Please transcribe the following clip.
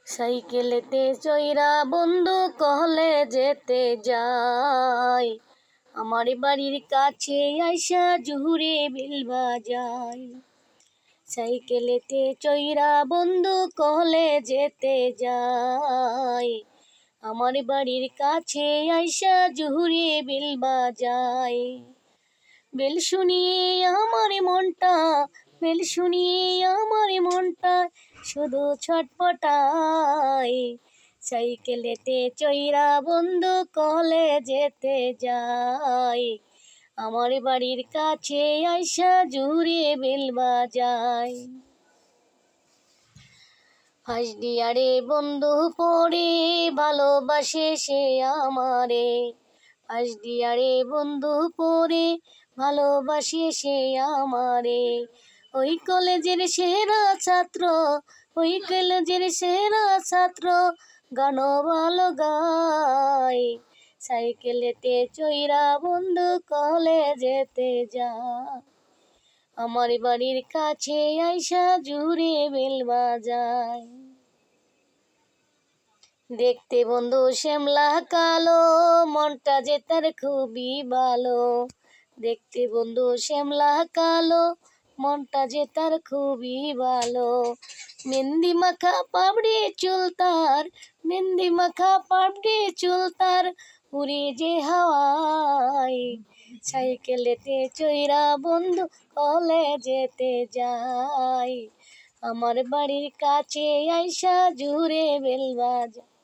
সাইকেলেতে চইরা বন্ধু কহলে যেতে যাই, আমার বাড়ির কাছে আইসা জুহুরে বিল বাজাই। সাইকেলেতে চইরা বন্ধু কহলে যেতে যাই, আমার বাড়ির কাছে আইসা জুহুরে বিল বাজাই। বেল শুনিয়ে আমার মনটা, বেল শুনিয়ে আমার মনটা শুধু ছটপটাই। সাইকেলেতে চইরা বন্ধু কলে যেতে যাই, আমার বাড়ির কাছে আইসা জুড়ে বেল বাজাই। ফার্স্ট ইয়ারে বন্ধু পড়ে ভালোবাসে সে আমারে, ফার্স্ট ইয়ারে বন্ধু পড়ে ভালোবাসে সে আমারে। ওই কলেজের সেরা ছাত্র, ওই কলেজের সেরা ছাত্র, গান ভালো গায়। সাইকেলেতে চইরা বন্ধু কলেজেতে যায়, আমার বাড়ির কাছে আইসা জুড়ে বেল বাজায়। দেখতে বন্ধু শ্যামলা কালো, মনটা যে তার খুবই ভালো। দেখতে বন্ধু শ্যামলা কালো, মনটা যে তার খুবই ভালো। মেহেন্দি মাখা পাপড়ি চুল তার, মেহেন্দি মাখা পাপড়ি চুল তার উড়ে যে হাওয়ায়। সাইকেলেতে চইরা বন্ধু কলেজেতে যাই, আমার বাড়ির কাছে আইসা জুড়ে বেল বাজায়।